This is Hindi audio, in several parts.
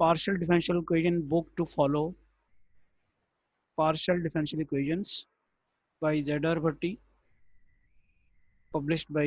Partial differential equation book to follow partial differential equations by Z.R. Bhatti, published by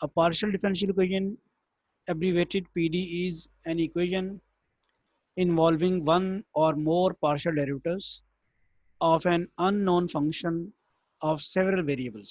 A partial differential equation, abbreviated PD, is an equation involving one or more partial derivatives of an unknown function of several variables۔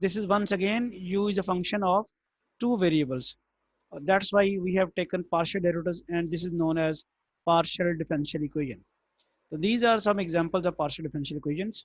This is once again u is a function of 2 variables. That's why we have taken partial derivatives, and this is known as partial differential equation. So these are some examples of partial differential equations.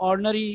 ordinary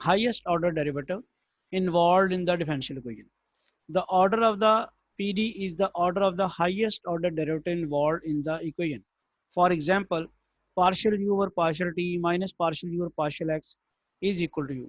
Highest order derivative involved in the differential equation. The order of the PD is the order of the highest order derivative involved in the equation. For example, partial u over partial t minus partial u over partial x is equal to u۔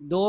2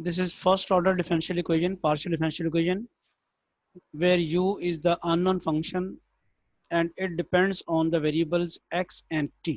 this is first order differential equation, partial differential equation, where u is the unknown function and it depends on the variables x and t۔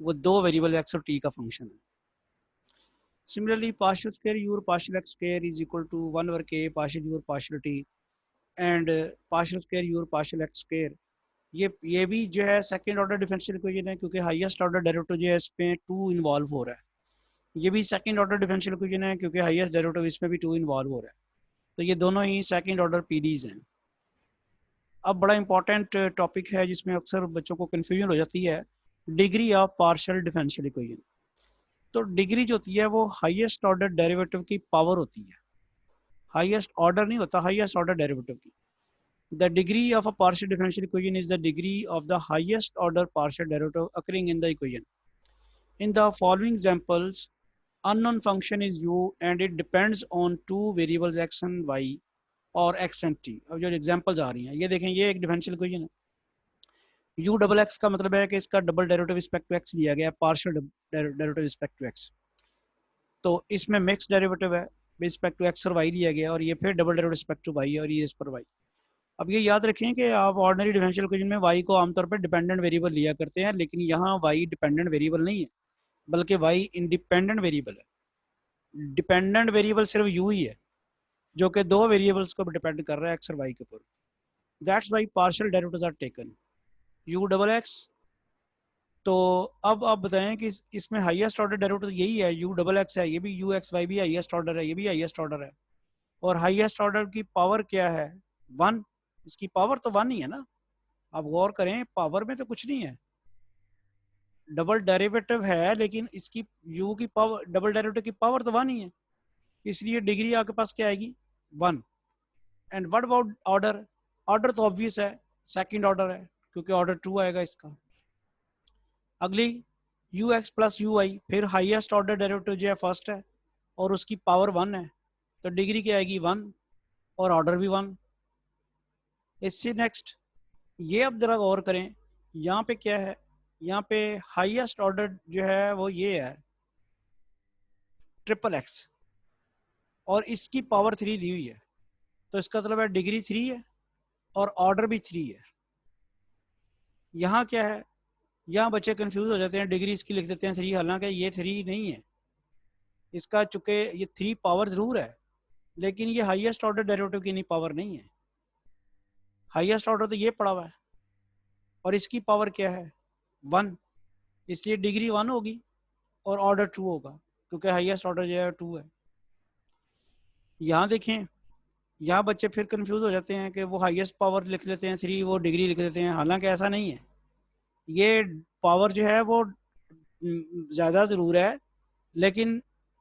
वो दो वेरिएबल एक्स और टी का फंक्शन है. Similarly, partial square u partial x square is equal to 1 over k partial u partial t and partial square u partial x square. ये भी जो है सेकंड ऑर्डर डिफरेंशियल इक्वेशन है, क्योंकि हाईएस्ट ऑर्डर डेरिवेटिव जो है इसमें 2 इन्वॉल्व हो रहा है. ये भी सेकंड ऑर्डर डिफरेंशियल इक्वेशन है, क्योंकि हाईएस्ट डेरिवेटिव इसमें भी 2 इन्वॉल्व हो रहा है. तो ये दोनों ही सेकंड ऑर्डर पीडीज हैं. अब बड़ा इंपॉर्टेंट टॉपिक है जिसमें अक्सर बच्चों को कन्फ्यूजन हो जाती है, degree of partial differential equation. तो डिग्री जो होती है वो हाईएस्ट ऑर्डर डेरिवेटिव की पावर होती है, हाईएस्ट ऑर्डर नहीं होता, हाईएस्ट ऑर्डर डेरिवेटिव की. The degree of a partial differential equation is the degree of the highest order partial derivative occurring in the equation. In the following examples, unknown function is u and it depends on two variables x and y or x and t. अब जो examples आ रही हैं ये देखें, ये एक differential equation है. u डबल x का मतलब है कि इसका double derivative respect to x लिया गया है, partial derivative respect to x. तो इसमें मिक्स डेरिवेटिव है, रिस्पेक्ट टू x और y लिया गया, और ये फिर double derivative respect to y और ये इस पर y. अब ये याद रखें कि आप ऑर्डिनरी डिफरेंशियल इक्वेशन में y को आमतौर पर डिपेंडेंट वेरिएबल लिया करते हैं, लेकिन यहाँ y डिपेंडेंट वेरिएबल नहीं है, बल्कि y इंडिपेंडेंट वेरिएबल है. डिपेंडेंट वेरिएबल सिर्फ u ही है, जो कि दो वेरिएबल्स को डिपेंड कर रहा है, x और y के ऊपर. That's why partial derivatives are taken u double x. तो अब आप बताएं कि इसमें हाईएस्ट ऑर्डर डेरिवेटिव यही है, u डबल x है, ये भी u x y भी हाईएस्ट ऑर्डर है, ये भी हाईएस्ट ऑर्डर है. और हाईएस्ट ऑर्डर की पावर क्या है? 1. इसकी पावर तो 1 ही है ना. आप गौर करें, पावर में तो कुछ नहीं है, डबल डेरिवेटिव है, लेकिन इसकी u की पावर, डबल डेरिवेटिव की पावर तो 1 ही है, इसलिए डिग्री आपके पास क्या आएगी? 1. And what about order? Order तो ऑब्वियस है, सेकंड ऑर्डर है, क्योंकि ऑर्डर 2 आएगा इसका. अगली ux प्लस ui, फिर हाईएस्ट ऑर्डर डेरिवेटिव जो है फर्स्ट है और उसकी पावर 1 है, तो डिग्री क्या आएगी? 1 और ऑर्डर भी 1. इससे नेक्स्ट ये अब जरा गौर करें, यहाँ पे क्या है? यहाँ पे हाईएस्ट ऑर्डर जो है वो ये है ट्रिपल x, और इसकी पावर 3 दी हुई है, तो इसका मतलब है डिग्री 3 है और ऑर्डर भी 3 है. यहाँ क्या है? यहाँ बच्चे कंफ्यूज हो जाते हैं, डिग्री इसकी लिख देते हैं 3, हालांकि ये 3 नहीं है, इसका चूंकि ये 3 पावर जरूर है, लेकिन ये हाईएस्ट ऑर्डर डेरिवेटिव की नहीं पावर नहीं है. हाईएस्ट ऑर्डर तो ये पड़ा हुआ है और इसकी पावर क्या है? 1, इसलिए डिग्री 1 होगी और ऑर्डर 2 होगा, क्योंकि हाईएस्ट ऑर्डर जो है 2 है. यहाँ देखें, यहाँ बच्चे फिर कंफ्यूज हो जाते हैं कि वो हाईएस्ट पावर लिख लेते हैं 3, वो डिग्री लिख देते हैं, हालांकि ऐसा नहीं है. ये पावर जो है वो ज़्यादा ज़रूर है, लेकिन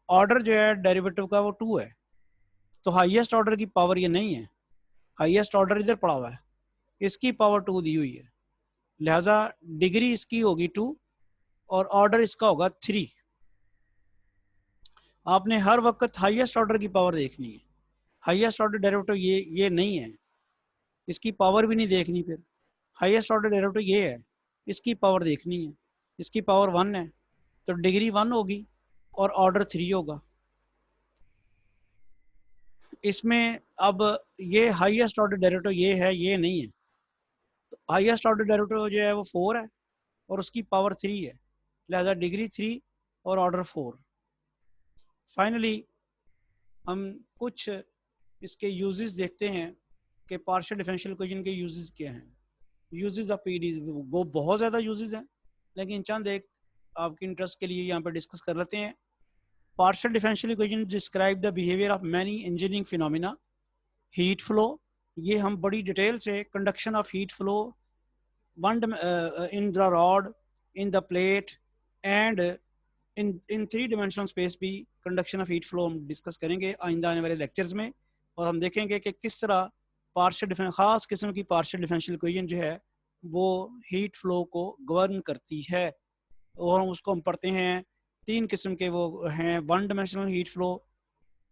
ऑर्डर जो है डेरिवेटिव का वो 2 है, तो हाईएस्ट ऑर्डर की पावर ये नहीं है. हाईएस्ट ऑर्डर इधर पड़ा हुआ है, इसकी पावर 2 दी हुई है, लिहाजा डिग्री इसकी होगी 2 और ऑर्डर इसका होगा 3. आपने हर वक्त हाईएस्ट ऑर्डर की पावर देखनी है. हाईएस्ट ऑर्डर डेरिवेटिव ये नहीं है, इसकी पावर भी नहीं देखनी. फिर हाईएस्ट ऑर्डर डेरिवेटिव ये है, इसकी पावर देखनी है, इसकी पावर 1 है, तो डिग्री 1 होगी और ऑर्डर 3 होगा. इसमें अब ये हाईएस्ट ऑर्डर डेरिवेटिव ये है, ये नहीं है, तो हाईएस्ट ऑर्डर डेरिवेटिव जो है वो 4 है और उसकी पावर 3 है, लिहाजा डिग्री 3 और ऑर्डर 4. फाइनली हम कुछ इसके यूजेस देखते हैं कि पार्शियल डिफरेंशियल इक्वेशन के यूजेस क्या हैं. यूजेस ऑफ पीडीज वो बहुत ज़्यादा यूजेस हैं, लेकिन चंद एक आपकी इंटरेस्ट के लिए यहाँ पर डिस्कस कर लेते हैं. Partial differential equation describe the behaviour of many engineering phenomena. Heat flow, ये हम बड़ी डिटेल से, conduction of heat flow in the rod, in the plate and in 3 dimensional space भी कंडक्शन ऑफ हीट फ्लो हम डिस्कस करेंगे आइंदा आने वाले लेक्चर्स में, और हम देखेंगे कि किस तरह पार्शियल ख़ास किस्म की पार्शियल डिफरेंशियल इक्वेशन जो है वो हीट फ्लो को गवर्न करती है, और उसको हम पढ़ते हैं 3 किस्म के. वो हैं 1 dimensional heat flow,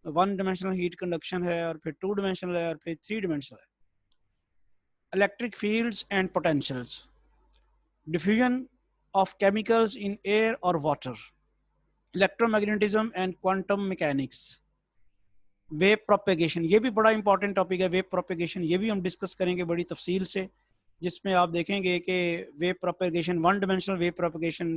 1 dimensional heat conduction है, और फिर 2 डिमेंशनल है, और फिर 3 डिमेंशनल है. Electric fields and potentials, diffusion of chemicals in air और water, electromagnetism and quantum mechanics, wave propagation, ये भी बड़ा इंपॉर्टेंट टॉपिक है. वेव प्रोपेगेशन ये भी हम डिस्कस करेंगे बड़ी तफसील से, जिसमें आप देखेंगे कि wave propagation, 1 dimensional wave propagation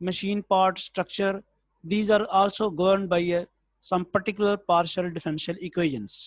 machine part structure. These are also governed by some particular partial differential equations.